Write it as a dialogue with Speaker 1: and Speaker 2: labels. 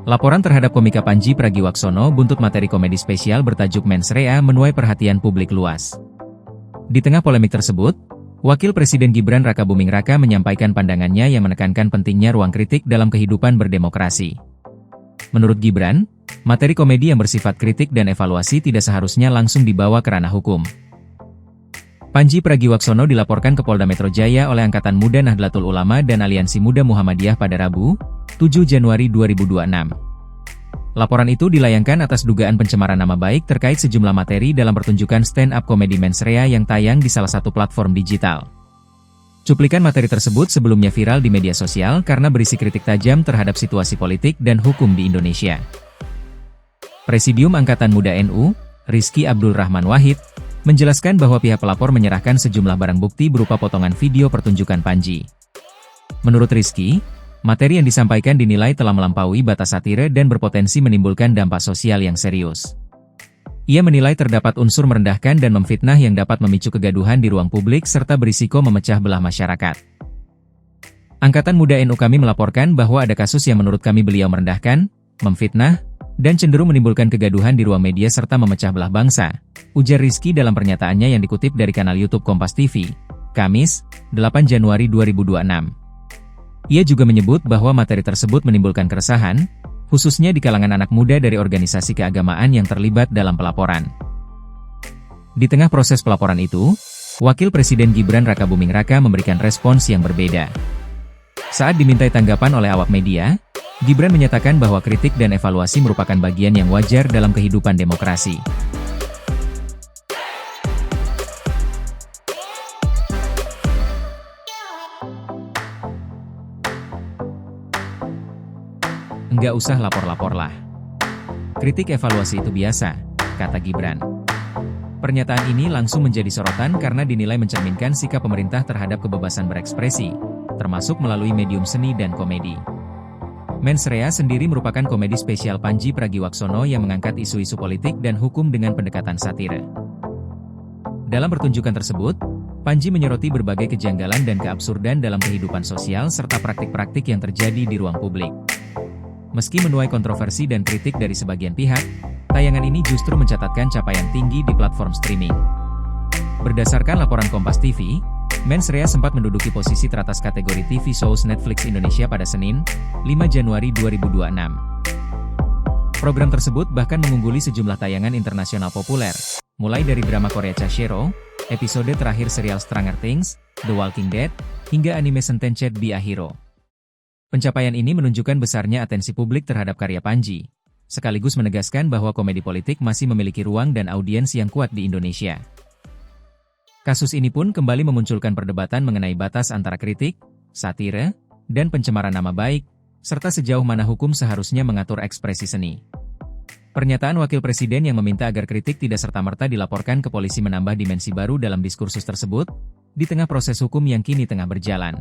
Speaker 1: Laporan terhadap komika Pandji Pragiwaksono buntut materi komedi spesial bertajuk Mens Rea menuai perhatian publik luas. Di tengah polemik tersebut, Wakil Presiden Gibran Rakabuming Raka menyampaikan pandangannya yang menekankan pentingnya ruang kritik dalam kehidupan berdemokrasi. Menurut Gibran, materi komedi yang bersifat kritik dan evaluasi tidak seharusnya langsung dibawa ke ranah hukum. Pandji Pragiwaksono dilaporkan ke Polda Metro Jaya oleh Angkatan Muda Nahdlatul Ulama dan Aliansi Muda Muhammadiyah pada Rabu, 7 Januari 2026. Laporan itu dilayangkan atas dugaan pencemaran nama baik terkait sejumlah materi dalam pertunjukan stand-up komedi Mens Rea yang tayang di salah satu platform digital. Cuplikan materi tersebut sebelumnya viral di media sosial karena berisi kritik tajam terhadap situasi politik dan hukum di Indonesia. Presidium Angkatan Muda NU, Rizky Abdul Rahman Wahid, menjelaskan bahwa pihak pelapor menyerahkan sejumlah barang bukti berupa potongan video pertunjukan Pandji. Menurut Rizky, materi yang disampaikan dinilai telah melampaui batas satire dan berpotensi menimbulkan dampak sosial yang serius. Ia menilai terdapat unsur merendahkan dan memfitnah yang dapat memicu kegaduhan di ruang publik serta berisiko memecah belah masyarakat. Angkatan Muda NU kami melaporkan bahwa ada kasus yang menurut kami beliau merendahkan, memfitnah, dan cenderung menimbulkan kegaduhan di ruang media serta memecah belah bangsa, ujar Rizky dalam pernyataannya yang dikutip dari kanal YouTube Kompas TV, Kamis, 8 Januari 2026. Ia juga menyebut bahwa materi tersebut menimbulkan keresahan, khususnya di kalangan anak muda dari organisasi keagamaan yang terlibat dalam pelaporan. Di tengah proses pelaporan itu, Wakil Presiden Gibran Rakabuming Raka memberikan respons yang berbeda. Saat dimintai tanggapan oleh awak media, Gibran menyatakan bahwa kritik dan evaluasi merupakan bagian yang wajar dalam kehidupan demokrasi. Nggak usah lapor-lapor lah. Kritik evaluasi itu biasa, kata Gibran. Pernyataan ini langsung menjadi sorotan karena dinilai mencerminkan sikap pemerintah terhadap kebebasan berekspresi, termasuk melalui medium seni dan komedi. Mens Rea sendiri merupakan komedi spesial Pandji Pragiwaksono yang mengangkat isu-isu politik dan hukum dengan pendekatan satire. Dalam pertunjukan tersebut, Pandji menyoroti berbagai kejanggalan dan keabsurdan dalam kehidupan sosial serta praktik-praktik yang terjadi di ruang publik. Meski menuai kontroversi dan kritik dari sebagian pihak, tayangan ini justru mencatatkan capaian tinggi di platform streaming. Berdasarkan laporan Kompas TV, Mens Rea sempat menduduki posisi teratas kategori TV shows Netflix Indonesia pada Senin, 5 Januari 2026. Program tersebut bahkan mengungguli sejumlah tayangan internasional populer, mulai dari drama Korea Chashero, episode terakhir serial Stranger Things, The Walking Dead, hingga anime Sentenced by a Hero. Pencapaian ini menunjukkan besarnya atensi publik terhadap karya Pandji, sekaligus menegaskan bahwa komedi politik masih memiliki ruang dan audiens yang kuat di Indonesia. Kasus ini pun kembali memunculkan perdebatan mengenai batas antara kritik, satire, dan pencemaran nama baik, serta sejauh mana hukum seharusnya mengatur ekspresi seni. Pernyataan Wakil Presiden yang meminta agar kritik tidak serta-merta dilaporkan ke polisi menambah dimensi baru dalam diskursus tersebut, di tengah proses hukum yang kini tengah berjalan.